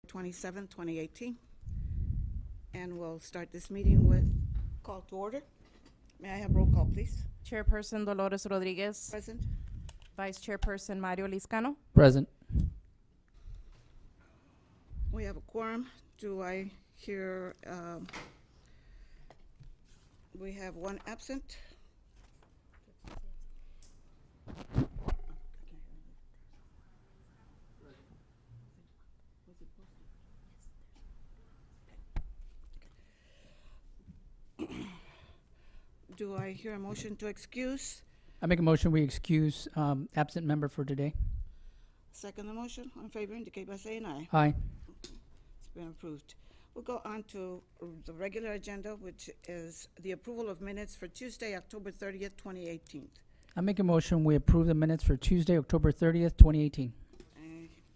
27, 2018. And we'll start this meeting with call to order. May I have roll call, please? Chairperson Dolores Rodriguez, Present. Vice Chairperson Mario Liscano. Present. We have a quorum. Do I hear, we have one absent. Do I hear a motion to excuse? I make a motion we excuse absent member for today. Second the motion. All in favor indicate by saying aye. Aye. It's been approved. We'll go on to the regular agenda, which is the approval of minutes for Tuesday, October 30th, 2018. I make a motion we approve the minutes for Tuesday, October 30th, 2018.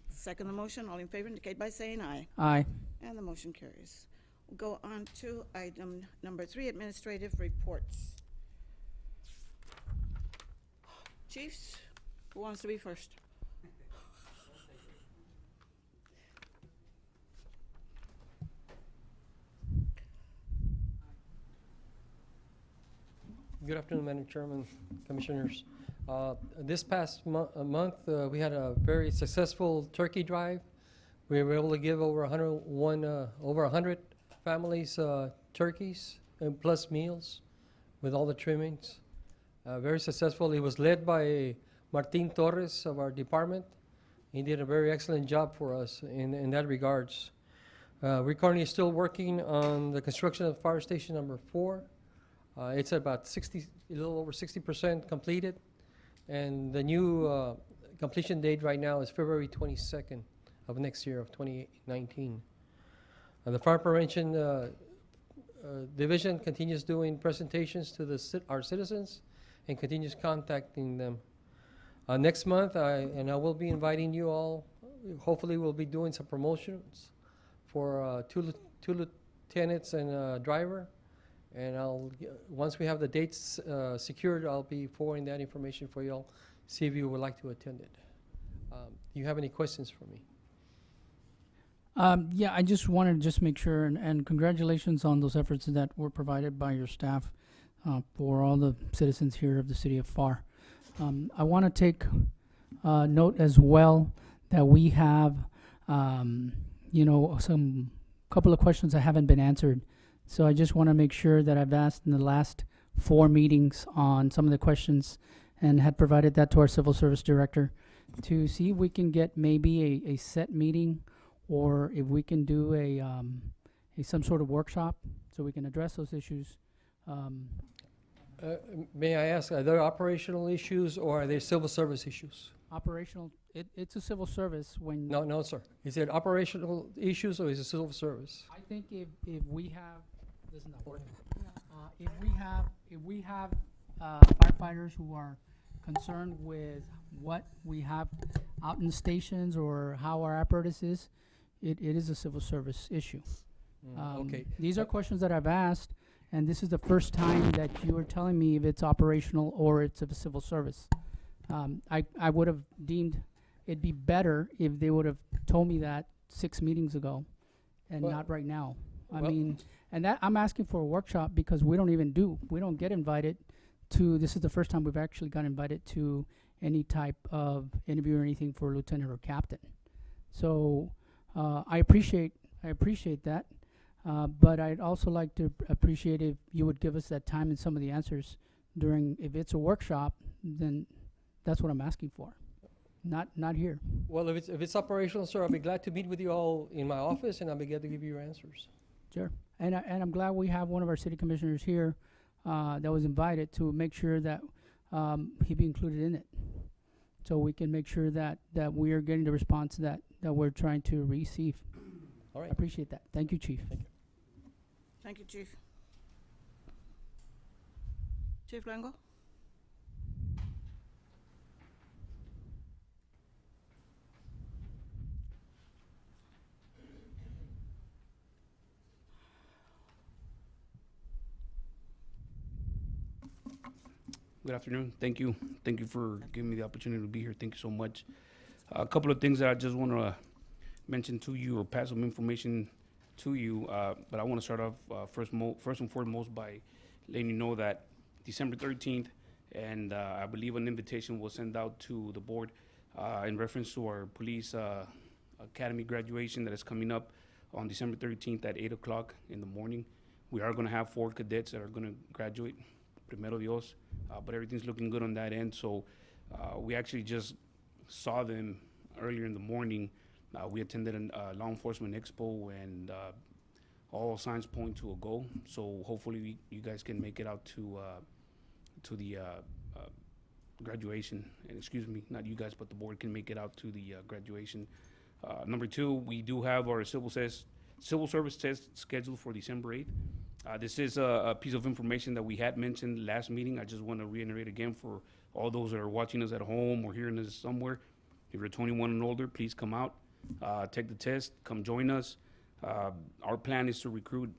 Second the motion. All in favor indicate by saying aye. Aye. And the motion carries. We'll go on to item number 3, administrative reports. Chiefs, who wants to be first? Good afternoon, Madam Chairman, Commissioners. This past month, we had a very successful turkey drive. We were able to give over 100 families turkeys and plus meals with all the trimmings. Very successful. It was led by Martin Torres of our department. He did a very excellent job for us in that regards. We're currently still working on the construction of fire station number 4. It's about a little over 60% completed, and the new completion date right now is February 22nd of next year of 2019. The fire prevention division continues doing presentations to our citizens and continues contacting them. Next month, I will be inviting you all. Hopefully, we'll be doing some promotions for two lieutenants and a driver. And once we have the dates secured, I'll be forwarding that information for you all, see if you would like to attend it. Do you have any questions for me? Yeah, I just wanted to make sure, and congratulations on those efforts that were provided by your staff for all the citizens here of the city of Pharr. I want to take note as well that we have, some couple of questions that haven't been answered. So I just want to make sure that I've asked in the last 4 meetings on some of the questions and had provided that to our civil service director to see if we can get maybe a set meeting, or if we can do some sort of workshop so we can address those issues. May I ask, are there operational issues or are there civil service issues? Operational, it's a civil service when... No, sir. Is it operational issues or is it civil service? I think if we have... This is not working. If we have firefighters who are concerned with what we have out in the stations or how our apparatus is, it is a civil service issue. Okay. These are questions that I've asked, and this is the first time that you are telling me if it's operational or it's of a civil service. I would have deemed it'd be better if they would have told me that 6 meetings ago and not right now. I mean, and that I'm asking for a workshop because we don't get invited to, this is the first time we've actually got invited to any type of interview or anything for lieutenant or captain. So I appreciate that, but I'd also like to appreciate if you would give us that time and some of the answers during, if it's a workshop, then that's what I'm asking for, not here. Well, if it's operational, sir, I'll be glad to meet with you all in my office, and I'll be glad to give you your answers. Sure. And I'm glad we have one of our city commissioners here that was invited to make sure that he be included in it, so we can make sure that we are getting the response that we're trying to receive. All right. I appreciate that. Thank you, Chief. Thank you. Thank you, Chief. Chief Lango? Good afternoon. Thank you. Thank you for giving me the opportunity to be here. Thank you so much. A couple of things that I just want to mention to you or pass some information to you, but I want to start off first and foremost by letting you know that December 13th, and I believe an invitation was sent out to the board in reference to our police academy graduation that is coming up on December 13th at 8 o'clock in the morning. We are going to have 4 cadets that are going to graduate, primero Dios, but everything's looking good on that end. So we actually just saw them earlier in the morning. We attended a law enforcement expo, and all signs point to a go. So hopefully you guys can make it out to the graduation. And excuse me, not you guys, but the board can make it out to the graduation. Number 2, we do have our civil service test scheduled for December 8th. This is a piece of information that we had mentioned last meeting. I just want to reiterate again for all those that are watching us at home or hearing us somewhere. If you're 21 and older, please come out, take the test, come join us. Our plan is to recruit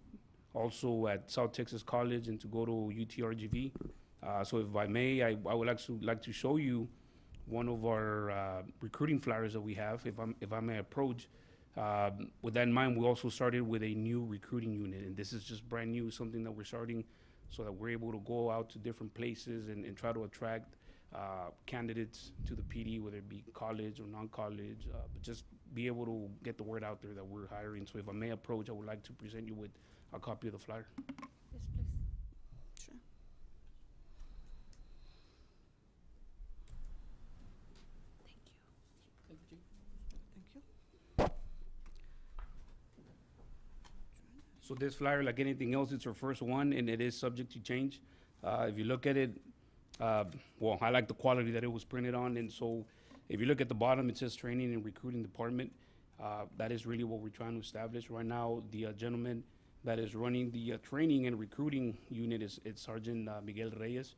also at South Texas College and to go to UTRGV. So if I may, I would actually like to show you one of our recruiting flyers that we have, if I may approach. With that in mind, we also started with a new recruiting unit, and this is just brand new, something that we're starting so that we're able to go out to different places and try to attract candidates to the PD, whether it be college or non-college, but just be able to get the word out there that we're hiring. So if I may approach, I would like to present you with a copy of the flyer. Yes, please. Sure. Thank you. So this flyer, like anything else, it's our first one, and it is subject to change. If you look at it, well, I like the quality that it was printed on, and so if you look at the bottom, it says Training and Recruiting Department. That is really what we're trying to establish right now. The gentleman that is running the training and recruiting unit is Sergeant Miguel Reyes.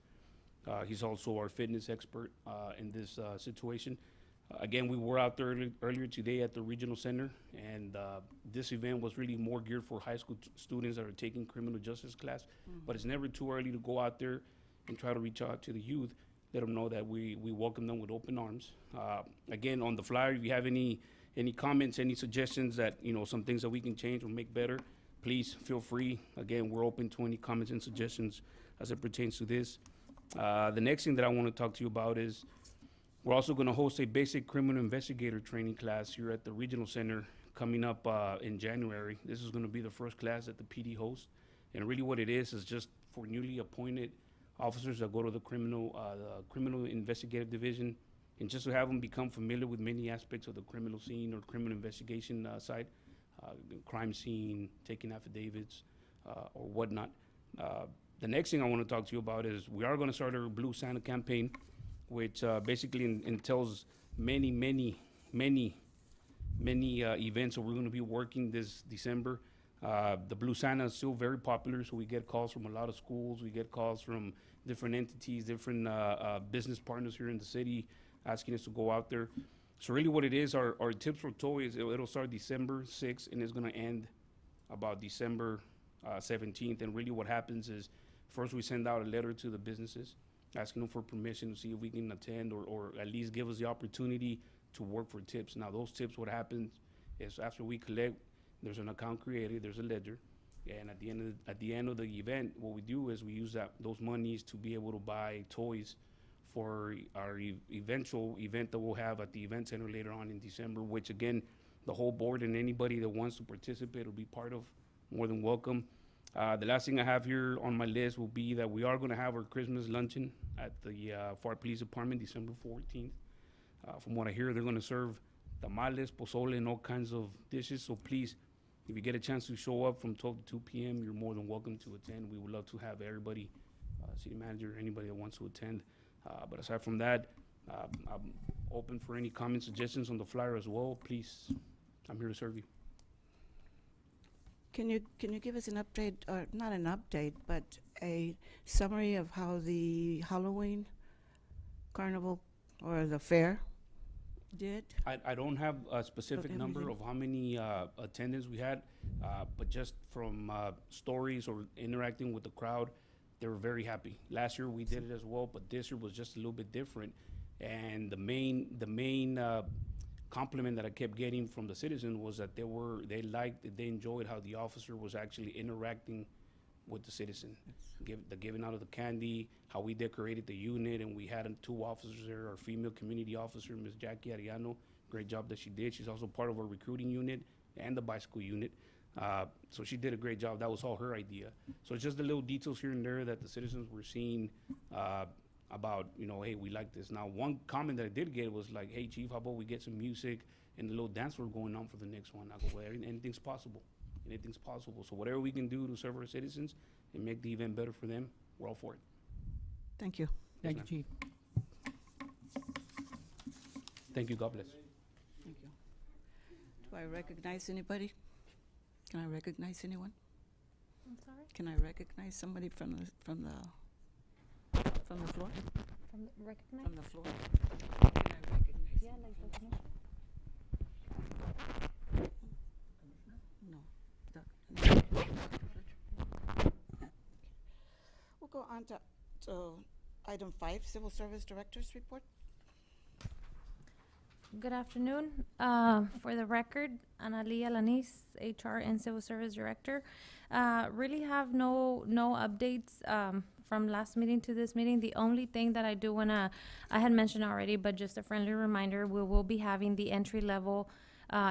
He's also our fitness expert in this situation. Again, we were out there earlier today at the regional center, and this event was really more geared for high school students that are taking criminal justice class. But it's never too early to go out there and try to reach out to the youth, let them know that we welcome them with open arms. Again, on the flyer, if you have any comments, any suggestions that, some things that we can change or make better, please feel free. Again, we're open to any comments and suggestions as it pertains to this. The next thing that I want to talk to you about is we're also going to host a basic criminal investigator training class here at the regional center coming up in January. This is going to be the first class that the PD hosts, and really what it is just for newly appointed officers that go to the criminal investigative division, and just to have them become familiar with many aspects of the criminal scene or criminal investigation side, crime scene, taking affidavits, or whatnot. The next thing I want to talk to you about is we are going to start our Blue Santa campaign, which basically entails many events that we're going to be working this December. The Blue Santa is still very popular, so we get calls from a lot of schools. We get calls from different entities, different business partners here in the city asking us to go out there. So really what it is, our Tips for Toys, it'll start December 6th, and it's going to end about December 17th. And really what happens is first we send out a letter to the businesses asking them for permission to see if we can attend or at least give us the opportunity to work for tips. Now those tips, what happens is after we collect, there's an account created, there's a ledger, and at the end of the event, what we do is we use those monies to be able to buy toys for our eventual event that we'll have at the event center later on in December, which again, the whole board and anybody that wants to participate will be part of, more than welcome. The last thing I have here on my list will be that we are going to have our Christmas luncheon at the Pharr Police Department, December 14th. From what I hear, they're going to serve tamales, pozole, and all kinds of dishes. So please, if you get a chance to show up from 12 to 2 p.m., you're more than welcome to attend. We would love to have everybody, city manager, anybody that wants to attend. But aside from that, I'm open for any comments, suggestions on the flyer as well. Please, I'm here to serve you. Can you give us an update, or not an update, but a summary of how the Halloween carnival or the fair did? I don't have a specific Okay, number everything. of how many attendants we had, but just from stories or interacting with the crowd, they were very happy. Last year we did it as well, but this year was just a little bit different. And the main compliment that I kept getting from the citizens was that they enjoyed how the officer was actually interacting with the citizen. The giving out of the candy, how we decorated the unit, and we had 2 officers there, our female community officer, Ms. Jackie Ariano, great job that she did. She's also part of our recruiting unit and the bicycle unit. So she did a great job. That was all her idea. So it's just the little details here and there that the citizens were seeing about, hey, we like this. Now, one comment that I did get was like, hey, Chief, how about we get some music and a little dance floor going on for the next one? I go, well, anything's possible. Anything's possible. So whatever we can do to serve our citizens and make the event better for them, we're all for it. Thank you. Thank you, ma'am. Chief. Thank you. God bless. Thank you. Do I recognize anybody? Can I recognize anyone? I'm sorry? Can I recognize somebody from the floor? Recognize? From the floor? Can I recognize? Yeah, like the commission. No. We'll go on to item 5, Civil Service Director's Report. Good afternoon. For the record, Analia Lanis, HR and Civil Service Director. Really have no updates from last meeting to this meeting. The only thing that I do wanna, I had mentioned already, but just a friendly reminder, we will be having the entry-level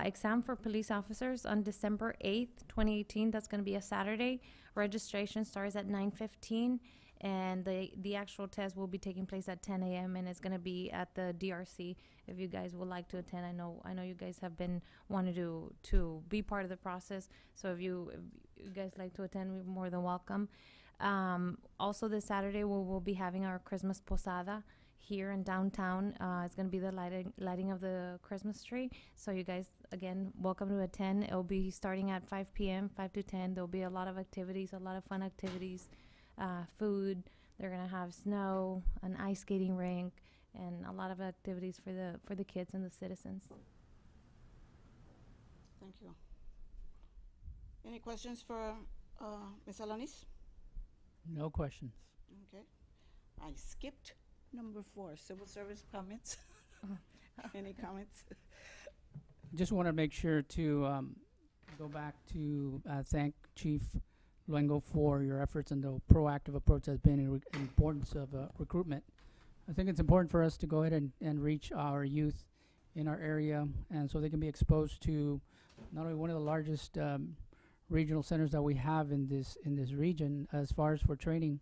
exam for police officers on December 8th, 2018. That's gonna be a Saturday. Registration starts at 9:15. And the actual test will be taking place at 10 a.m. and it's going to be at the DRC. If you guys would like to attend, I know you guys have been wanting to be part of the process. So if you guys like to attend, we're more than welcome. Also this Saturday, we will be having our Christmas posada here in downtown. It's going to be the lighting of the Christmas tree. So you guys, again, welcome to attend. It'll be starting at 5 p.m., 5 to 10. There'll be a lot of activities, a lot of fun activities. Food. They're gonna have snow, an ice skating rink, and a lot of activities for the kids and the citizens. Thank you. Any questions for Ms. Alanis? No questions. Okay. I skipped number 4, Civil Service comments. Any comments? Just want to make sure to go back to thank Chief Luengo for your efforts and the proactive approach that's been in importance of recruitment. I think it's important for us to go ahead and reach our youth in our area, and so they can be exposed to not only one of the largest regional centers that we have in this region as far as for training.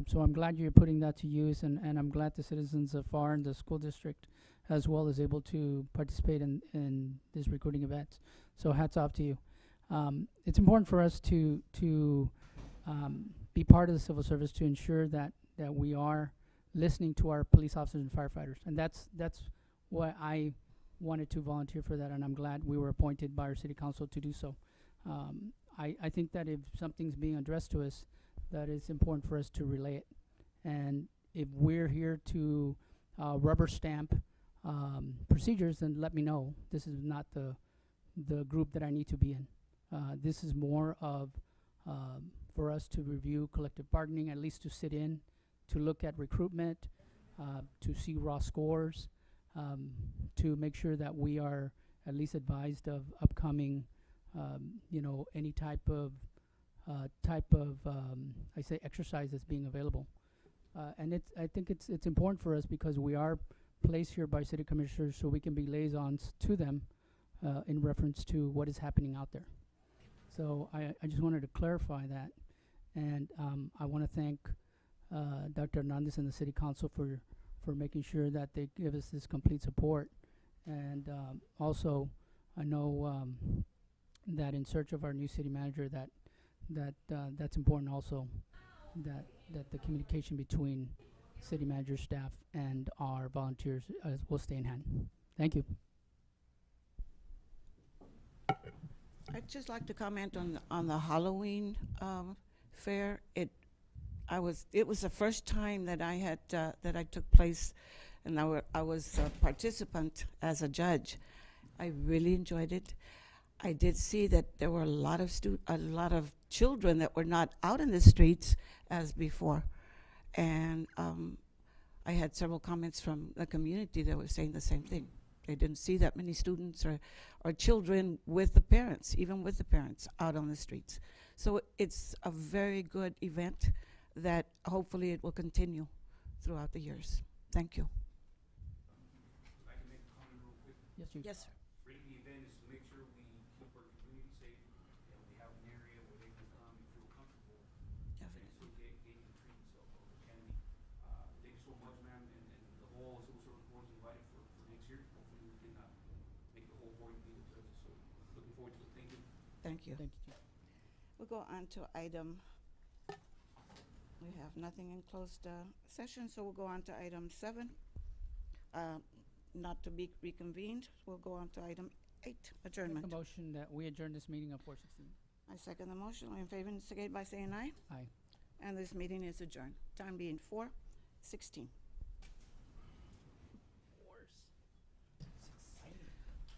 So I'm glad you're putting that to use, and I'm glad the citizens of Pharr and the school district as well is able to participate in this recruiting event. So hats off to you. It's important for us to be part of the civil service to ensure that we are listening to our police officers and firefighters, and that's why I wanted to volunteer for that, and I'm glad we were appointed by our city council to do so. I think that if something's being addressed to us, that it's important for us to relay it, and if we're here to rubber stamp procedures, then let me know. This is not the group that I need to be in. This is more of for us to review collective bargaining, at least to sit in, to look at recruitment, to see raw scores, to make sure that we are at least advised of upcoming, any type of I say exercise that's being available. And I think it's important for us because we are placed here by city commissioners so we can be liaisons to them in reference to what is happening out there. So I just wanted to clarify that, and I want to thank Dr. Hernandez and the City Council for making sure that they give us this complete support, and also I know that in search of our new city manager that's important also, that the communication between city manager staff and our volunteers will stay in hand. Thank you. I'd just like to comment on the Halloween fair. It was the first time that I had that I took place, and I was a participant as a judge. I really enjoyed it. I did see that there were a lot of children that were not out in the streets as before, and I had several comments from the community that were saying the same thing. They didn't see that many students or children with the parents, even with the parents, out on the streets. So it's a very good event that hopefully it will continue throughout the years. Thank you. I can make a comment real quick. Yes, Chief. Yes, sir. Really, the event is to make sure we keep our community safe, and we have an area where they can come and feel comfortable and still get the treats of the candy. Thank you so much, ma'am, and the whole civil service board is invited for next year. Hopefully, we can make the whole board be able to, so looking forward to it. Thank you. Thank you. Thank you, Chief. We'll go on to item, we have nothing in closed session, so we'll go on to item 7. Not to be reconvened, we'll go on to item 8, Make adjournment. a motion that we adjourn this meeting of 4:16. I second the motion. All in favor indicate by saying aye. Aye. And this meeting is adjourned. Time being 4:16.